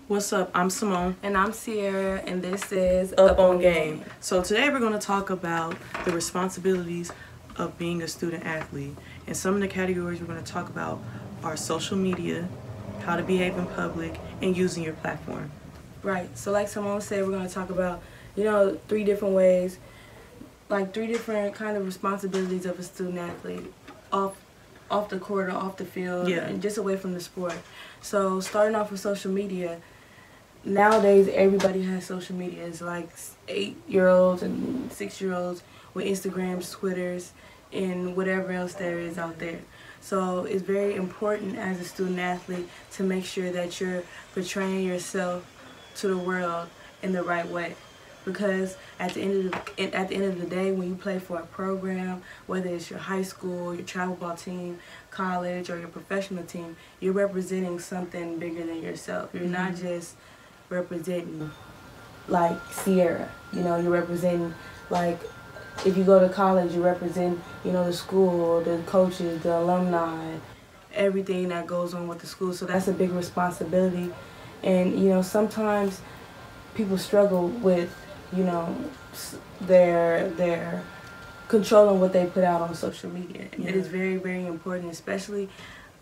What's up? I'm Simone. And I'm Sierra, and this is Up on Game. So today we're going to talk about the responsibilities of being a student athlete. And some of the categories we're going to talk about are social media, how to behave in public, and using your platform. Right. So like Simone said, we're going to talk about, 3 different ways, like 3 different kind of responsibilities of a student athlete off the court or off the field, and just away from the sport. So starting off with social media, nowadays everybody has social media. It's like 8-year-olds and 6-year-olds with Instagrams, Twitters, and whatever else there is out there. So it's very important as a student athlete to make sure that you're portraying yourself to the world in the right way. Because at the end of the day, when you play for a program, whether it's your high school, your travel ball team, college, or your professional team, you're representing something bigger than yourself. You're not just representing like Sierra. You're representing, like, if you go to college, you represent, the school, the coaches, the alumni, everything that goes on with the school. So that's a big responsibility. And, sometimes people struggle with, their controlling what they put out on social media. It is very, very important, especially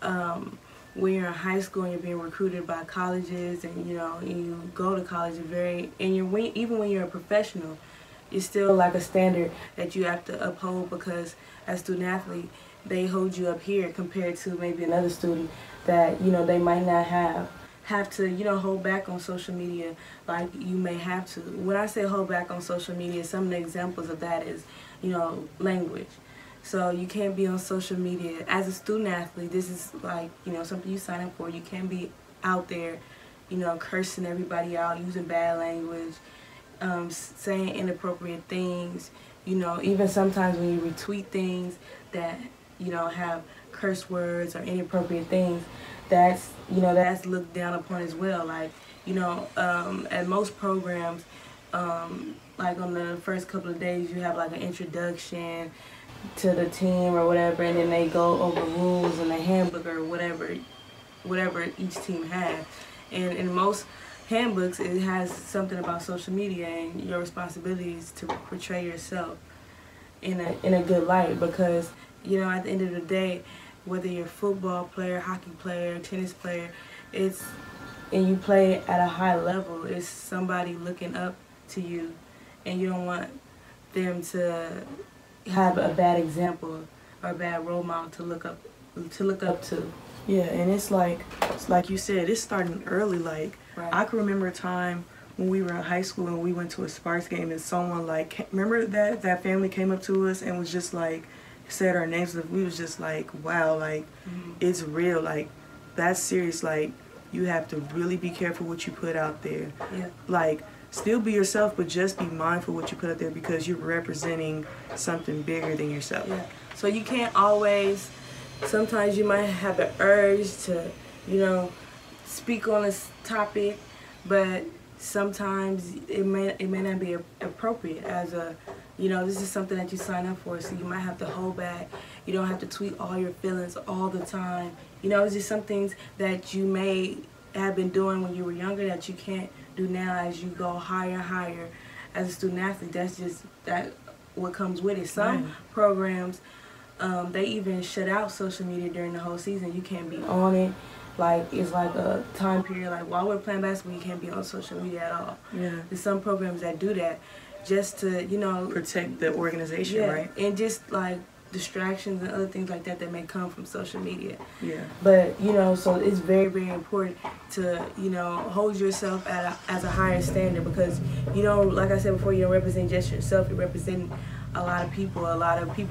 when you're in high school and you're being recruited by colleges, and you go to college. Even when you're a professional, it's still like a standard that you have to uphold, because as a student athlete, they hold you up here compared to maybe another student that they might not have to hold back on social media like you may have to. When I say hold back on social media, some of the examples of that is language. So you can't be on social media as a student athlete. This is like something you sign up for. You can't be out there cursing everybody out, using bad language, saying inappropriate things. Even sometimes when you retweet things that have curse words or inappropriate things, that's looked down upon as well. Like at most programs, like on the first couple of days, you have like an introduction to the team or whatever, and then they go over rules in the handbook or whatever each team has. And in most handbooks, it has something about social media and your responsibilities to portray yourself in a good light, because at the end of the day, whether you're a football player, hockey player, tennis player, and you play at a high level, it's somebody looking up to you, and you don't want them to have a bad example or a bad role model to look up to. Yeah, and it's like you said, it's starting early. Like, right. I can remember a time when we were in high school and we went to a Sparks game, and someone remember that family came up to us and was just like, said our names, and we was just like, wow, like it's real, like that's serious. Like, you have to really be careful what you put out there. Yeah. Like, still be yourself, but just be mindful what you put out there, because you're representing something bigger than yourself. Yeah. So you can't always, sometimes you might have the urge to speak on this topic, but sometimes it may not be appropriate as a this is something that you sign up for, so you might have to hold back. You don't have to tweet all your feelings all the time. It's just some things that you may have been doing when you were younger that you can't do now as you go higher and higher as a student athlete. That's just what comes with it. Some programs, they even shut out social media during the whole season. You can't be on it. Like, it's like a time period, like while we're playing basketball, you can't be on social media at all. Yeah. There's some programs that do that just to, protect the organization, right? And just like distractions and other things like that may come from social media. Yeah. But, so it's very, very important to, hold yourself as a higher standard, because, like I said before, you don't represent just yourself. You represent a lot of people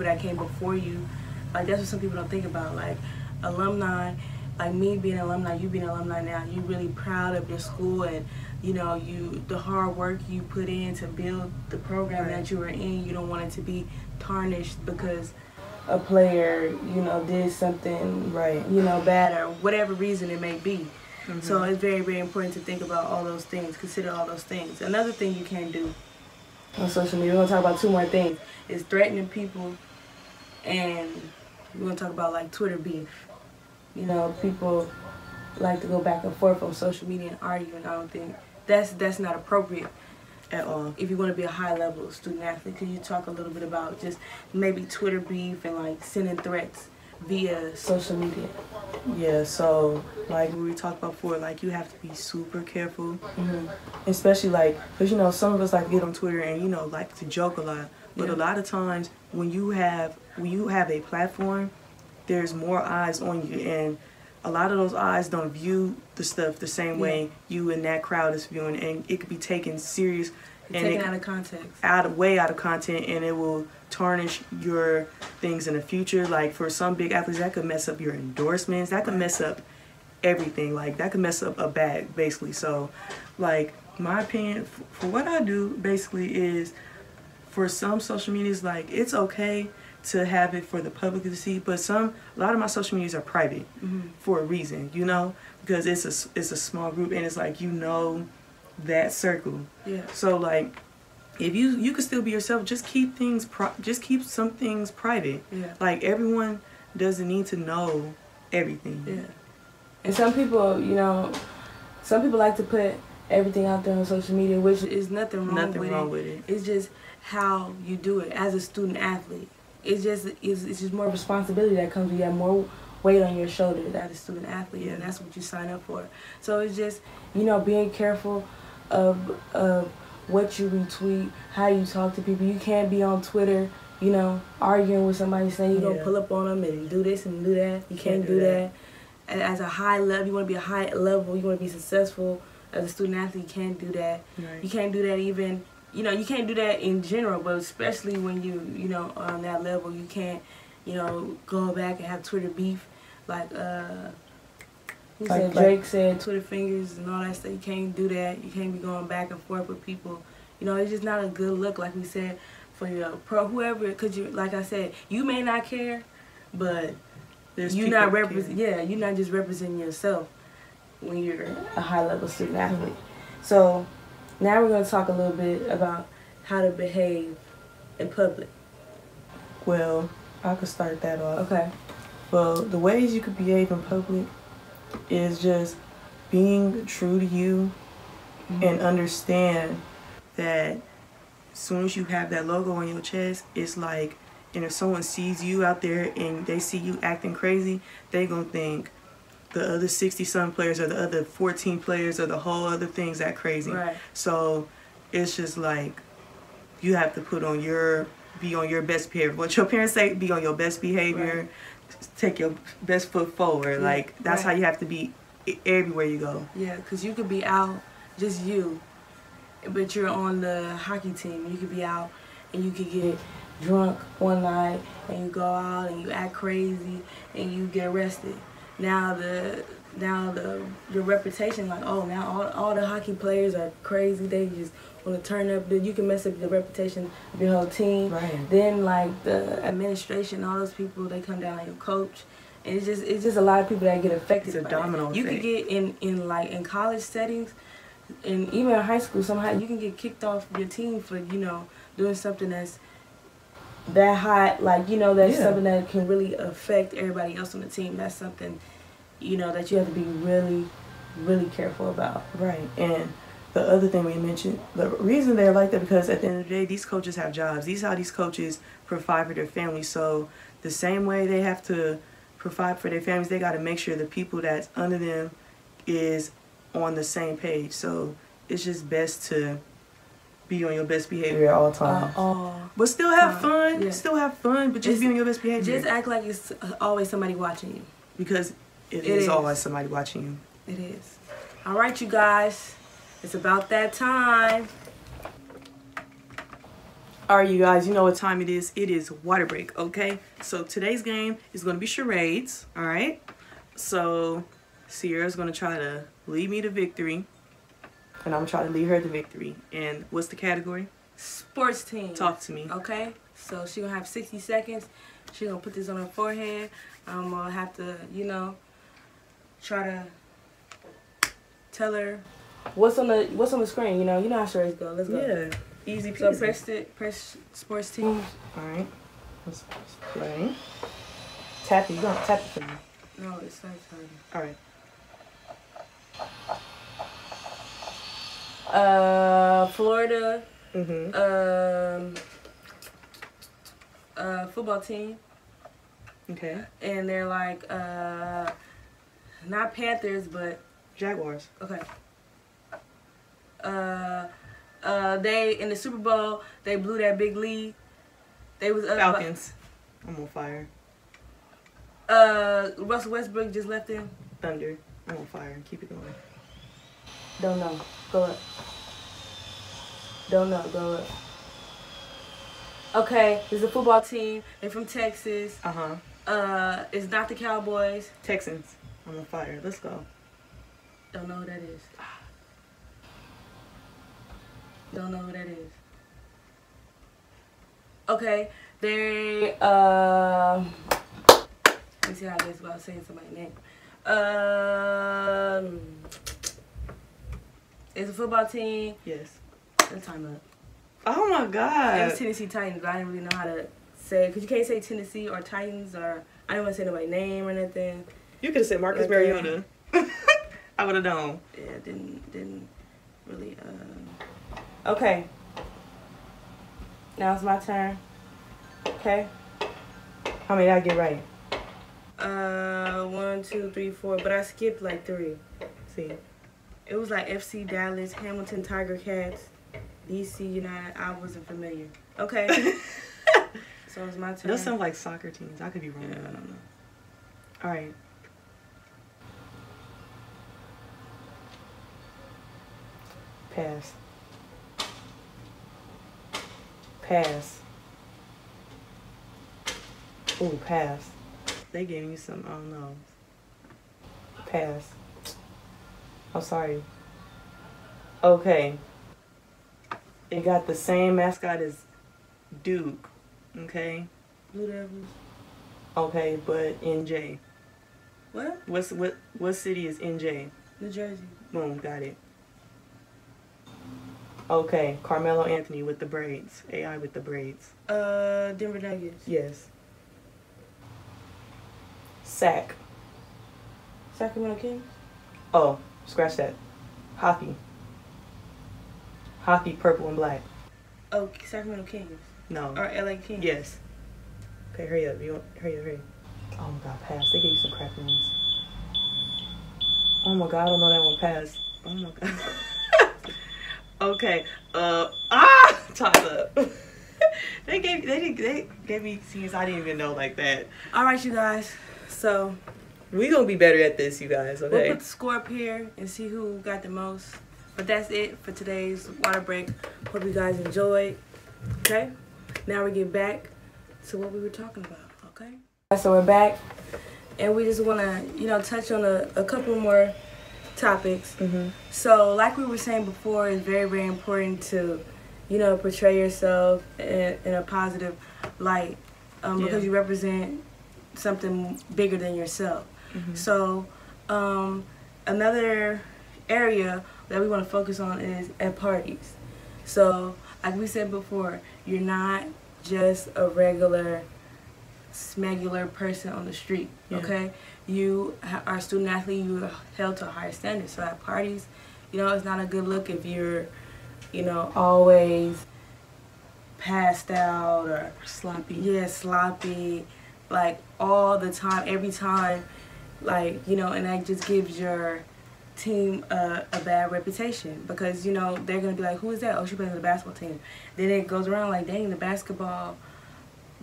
that came before you. Like, that's what some people don't think about. Like, alumni, like me being an alumni, you being an alumni now, you're really proud of your school, and the hard work you put in to build the program that you were in. You don't want it to be tarnished because a player did something bad, or whatever reason it may be. So it's very, very important to think about all those things, consider all those things. Another thing you can do on social media, we're going to talk about 2 more things, is threatening people, and we're going to talk about like Twitter beef. People like to go back and forth on social media and arguing. I don't think that's not appropriate at all. If you want to be a high level student athlete, could you talk a little bit about just maybe Twitter beef and like sending threats via social media? Yeah, so like we talked about before, like you have to be super careful, especially like because you know some of us like to get on Twitter and you know like to joke a lot, but a lot of times when you have a platform, there's more eyes on you, and a lot of those eyes don't view the stuff the same way you and that crowd is viewing, and it could be taken serious and taken out of context, way out of content, and it will tarnish your things in the future. Like for some big athletes, that could mess up your endorsements. That could mess up everything. Like that could mess up a bag, basically. So, like my opinion for what I do basically is, for some social medias, like it's okay to have it for the public to see, but a lot of my social medias are private for a reason, you know, because it's a small group and it's like, you know, that circle. Yeah. So like, if you could still be yourself, just keep some things private. Yeah. Like everyone doesn't need to know everything. Yeah. And some people, you know, like to put everything out there on social media, which is nothing wrong with it. It's just how you do it as a student athlete. It's just more responsibility that comes with you have more weight on your shoulders as a student athlete, and that's what you sign up for. So it's just, you know, being careful of what you retweet, how you talk to people. You can't be on Twitter, you know, arguing with somebody saying you're going to pull up on them and do this and do that. You can't do that. And as a high level, you want to be a high level, you want to be successful as a student athlete, you can't do that. Right. You can't do that even, you know, you can't do that in general, but especially when you know, on that level, you can't, you know, go back and have Twitter beef. Like, Drake said Twitter fingers and all that stuff. You can't do that. You can't be going back and forth with people. You know, it's just not a good look, like we said, for your pro, whoever, because you, like I said, you may not care, but you're not you're not just representing yourself when you're a high-level student athlete. So now we're going to talk a little bit about how to behave in public. Well, I could start that off. Okay. Well, the ways you could behave in public is just being true to you and understand that as soon as you have that logo on your chest, it's like, and if someone sees you out there and they see you acting crazy, they gonna think the other 60-some players or the other 14 players or the whole other things that crazy. Right. So it's just like you have to be on your best behavior. What your parents say, be on your best behavior. Right. Take your best foot forward. Yeah. Like that's how you have to be everywhere you go. Yeah, because you could be out, just you, but you're on the hockey team. You could be out and you could get drunk one night and you go out and you act crazy and you get arrested. Now your reputation, like, oh, now all the hockey players are crazy. They just want to turn up. You can mess up the reputation of your whole team. Right. Then like the administration, all those people, they come down on your coach. And it's just a lot of people that get affected. It's a domino effect. You could get in college settings, and even in high school, somehow you can get kicked off your team for, you know, doing something that's that hot, like, you know, that's something that can really affect everybody else on the team. That's something, you know, that you have to be really, really careful about. Right. And the other thing we mentioned, the reason they're like that, because at the end of the day, these coaches have jobs. These are how these coaches provide for their families. So the same way they have to provide for their families, they got to make sure the people that's under them is on the same page. So it's just best to be on your best behavior at all times. But still have fun. Yeah. Still have fun, but just be on your best behavior. Just act like it's always somebody watching you. Because it is always somebody watching you. It is. All right, you guys. It's about that time. All right, you guys. You know what time it is. It is water break, okay? So today's game is going to be charades, all right? So Sierra's going to try to lead me to victory. And I'm trying to lead her to victory. And what's the category? Sports team. Talk to me. Okay? So she's going to have 60 seconds. She's going to put this on her forehead. I'm going to have to, you know, try to tell her what's on the screen. You know how charades go. Let's go. Yeah. Easy peasy. So press sports team. All right. Let's play. Tap it. You're going to tap it for me. No, it's not. All right. Florida. Mm-hmm. Football team. Okay. And they're like not Panthers, but Jaguars. okay. They in the Super Bowl, they blew that big lead. They was up Falcons. I'm on fire. Russell Westbrook just left them. Thunder. I'm on fire. Keep it going. Don't know. Go up. Don't know. Go up. Okay, there's a football team. They're from Texas. It's not the Cowboys. Texans. I'm on fire. Let's go. Don't know who that is. Don't know who that is. Okay, they let me see how I guess without saying somebody's name. It's a football team. Yes. What time up? Oh my God. It was Tennessee Titans, but I didn't really know how to say it. Because you can't say Tennessee or Titans, or I didn't want to say nobody's name or nothing. You could have said Marcus Mariota. I would have known. Yeah, didn't really. Okay. Now it's my turn. Okay. How many did I get right? 1, 2, 3, 4, but I skipped like 3. See. It was like FC Dallas, Hamilton Tiger Cats, DC United. I wasn't familiar. Okay. So it's my turn. Those sound like soccer teams. I could be wrong. Yeah. I don't know. All right. Pass. Pass. Ooh, pass. They gave me some, I don't know. Pass. I'm sorry. Okay. It got the same mascot as Duke. Okay? Blue Devils. Okay, but NJ. What? What city is NJ? New Jersey. Boom, got it. Okay, Carmelo Anthony with the braids. AI with the braids. Denver Nuggets. Yes. Sack. Sacramento Kings. Oh, scratch that. Hockey. Hockey, purple and black. Oh, Sacramento Kings. No. Or LA Kings. Yes. Okay, hurry up. Hurry. Oh my God, pass. They gave you some crap names. Oh my God, I don't know that one. Pass. Oh my God. Okay. Time's up. They gave me teams I didn't even know like that. All right, you guys. So We gonna be better at this, you guys. Okay. we'll put the score up here and see who got the most. But that's it for today's water break. Hope you guys enjoyed. Okay. Now we get back to what we were talking about. Okay. So we're back, and we just want to, touch on a couple more topics. Mm-hmm. So, like we were saying before, it's very, very important to, portray yourself in a positive light, because you represent something bigger than yourself. Mm-hmm. So, another area that we want to focus on is at parties. So, like we said before, you're not just a regular smegular person on the street, okay? You are a student athlete, you are held to a higher standard. So at parties, it's not a good look if you're, always passed out or Sloppy. Yeah, sloppy, like all the time, every time, and that just gives your team a bad reputation, because they're gonna be like, who is that? Oh, she plays on the basketball team. Then it goes around like, dang, the basketball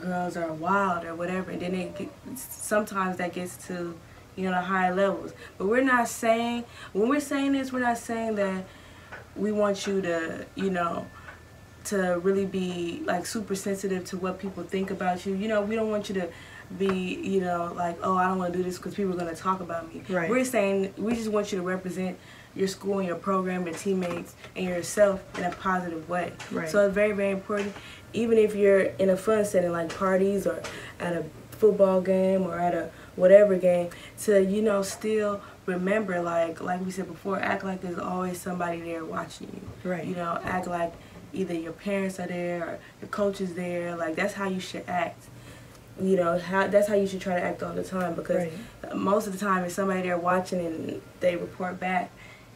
girls are wild or whatever, and then sometimes that gets to the higher levels. But we're not saying, when we're saying this, we're not saying that we want you to to really be like super sensitive to what people think about you. We don't want you to be like, oh, I don't want to do this because people are going to talk about me. Right. We're saying we just want you to represent your school and your program, your teammates, and yourself in a positive way. Right. So it's very, very important, even if you're in a fun setting like parties or at a football game or at a whatever game, to still remember, like we said before, act like there's always somebody there watching you. Right. Act like either your parents are there or your coach is there. Like, that's how you should act. That's how you should try to act all the time, because most of the time if somebody there watching and they report back,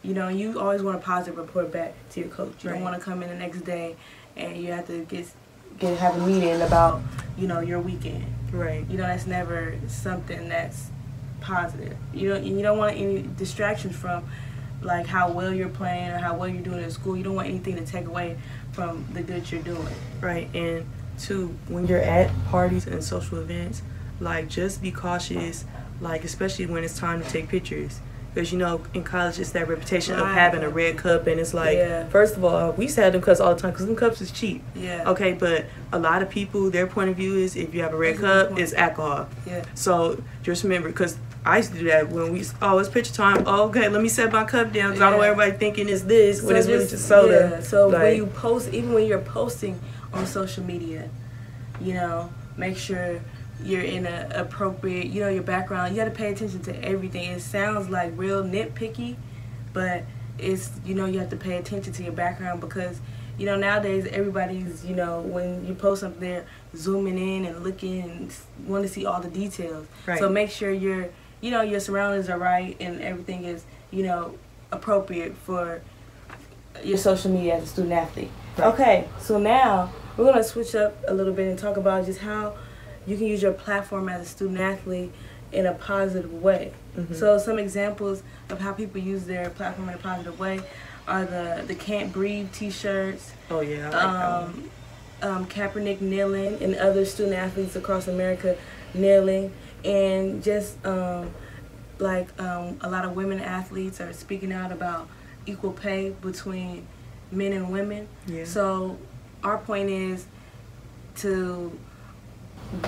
You know, you always want a positive report back to your coach. You Right. don't want to come in the next day and you have to have a meeting about, you know, your weekend. Right. You know, that's never something that's positive. You don't want any distractions from like how well you're playing or how well you're doing in school. You don't want anything to take away from the good you're doing. Right. And two, when you're at parties and social events, like just be cautious, like especially when it's time to take pictures. Because, you know, in college, it's that reputation of having a red cup. And it's like, first of all, we used to have them cups all the time because them cups is cheap. Yeah. Okay, but a lot of people, their point of view is if you have a red cup, it's alcohol. Yeah. So just remember, because I used to do that when it's picture time. Oh, okay, let me set my cup down because I don't want everybody thinking it's this when it's really just soda. Yeah. So like, when you post, even when you're posting on social media, you know, make sure you're in a appropriate, you know, your background. You got to pay attention to everything. It sounds like real nitpicky, but it's, you know, you have to pay attention to your background because, you know, nowadays everybody's, you know, when you post something, they're zooming in and looking and want to see all the details. Right. So make sure your surroundings are right and everything is, you know, appropriate for your social media as a student athlete. Right. Okay, so now we're going to switch up a little bit and talk about just how you can use your platform as a student athlete in a positive way. Mm-hmm. So some examples of how people use their platform in a positive way are the Can't Breathe t-shirts. Oh yeah, I like that one. Kaepernick kneeling and other student athletes across America kneeling, and just a lot of women athletes are speaking out about equal pay between men and women. Yeah. So our point is to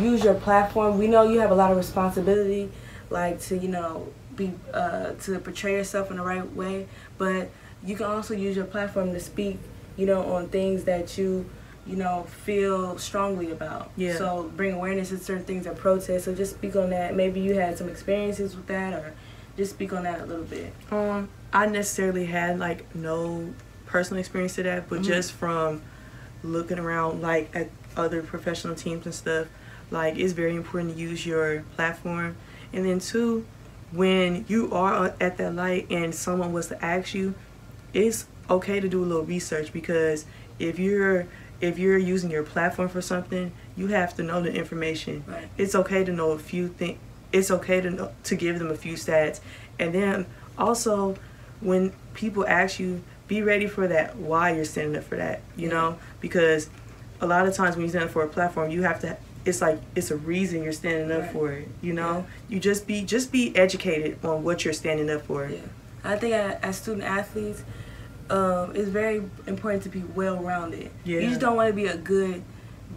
use your platform. We know you have a lot of responsibility, like to, you know, be to portray yourself in the right way, but you can also use your platform to speak, you know, on things that you know, feel strongly about. Yeah. So bring awareness to certain things or protests. So just speak on that. Maybe you had some experiences with that, or just speak on that a little bit. I necessarily had like no personal experience to that, but just from looking around like at other professional teams and stuff, like it's very important to use your platform. And then two, when you are at that light and someone was to ask you, it's okay to do a little research, because if you're using your platform for something, you have to know the information. Right. It's okay to know a few things. It's okay to give them a few stats. And then also, when people ask you, be ready for that why you're standing up for that, you know? Because a lot of times when you stand up for a platform, you have to, it's like, it's a reason you're standing up for it, you know? You just be educated on what you're standing up for. Yeah. I think as student athletes, it's very important to be well-rounded. Yeah. You just don't want to be a good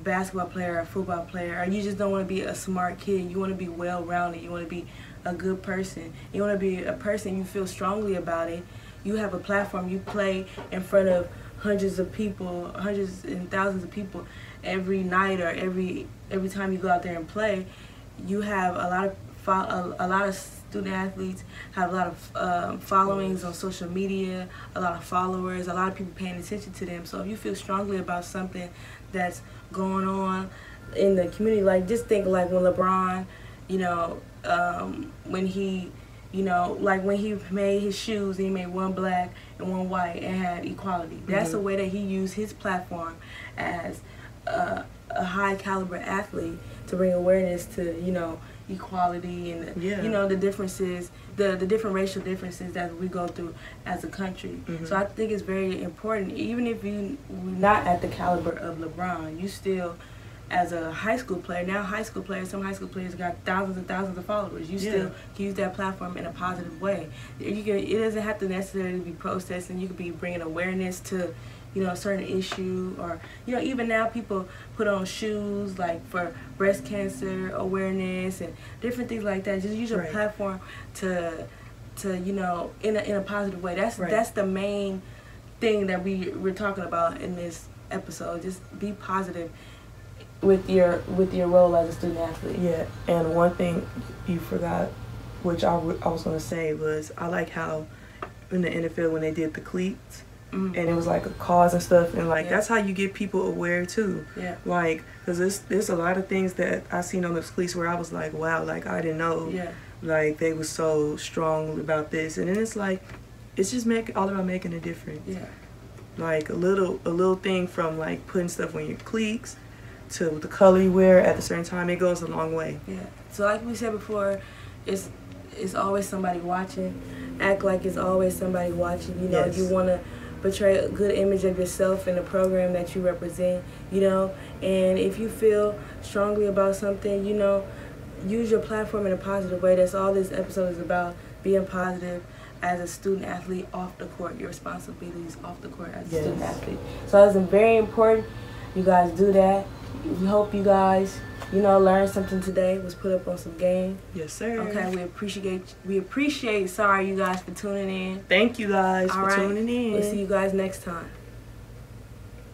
basketball player or football player, or you just don't want to be a smart kid. You want to be well-rounded. You want to be a good person. You want to be a person, you feel strongly about it. You have a platform. You play in front of hundreds of people, hundreds and thousands of people every night, or every time you go out there and play. You have a lot of student athletes have a lot of followings on social media, a lot of followers, a lot of people paying attention to them. So if you feel strongly about something that's going on in the community, like just think like when LeBron, you know, when he, you know, like when he made his shoes, he made one black and one white and had equality. That's a way that he used his platform as a high caliber athlete to bring awareness to, you know, equality and you know, the differences, the different racial differences that we go through as a country. So I think it's very important, even if you're not at the caliber of LeBron, you still, as a high school player, now some high school players got thousands and thousands of followers. You still can use that platform in a positive way. It doesn't have to necessarily be protesting. You could be bringing awareness to, you know, a certain issue, or, you know, even now people put on shoes like for breast cancer awareness and different things like that. Just use your platform to you know, in a positive way. That's the main thing that we're talking about in this episode. Just be positive with your role as a student athlete. Yeah, and one thing you forgot, which I was going to say, was I like how in the NFL when they did the cleats, and it was like a cause and stuff, and like that's how you get people aware too. Yeah. Like, because there's a lot of things that I seen on those cleats where I was like, wow, like I didn't know. Yeah. Like they were so strong about this, and then it's like, it's just all about making a difference. Yeah. Like a little thing from like putting stuff on your cleats to the color you wear at a certain time, it goes a long way. Yeah. So like we said before, it's always somebody watching. Act like it's always somebody watching. You know, yes. You want to portray a good image of yourself in the program that you represent. You know, and if you feel strongly about something, you know, use your platform in a positive way. That's all this episode is about: being positive as a student athlete off the court. Your responsibilities off the court as a student athlete. So it's very important. You guys do that. We hope you guys, you know, learned something today. Was put up on some game. Yes, sir. Okay, we appreciate. Sorry, you guys, for tuning in. Thank you guys for tuning in. We'll see you guys next time.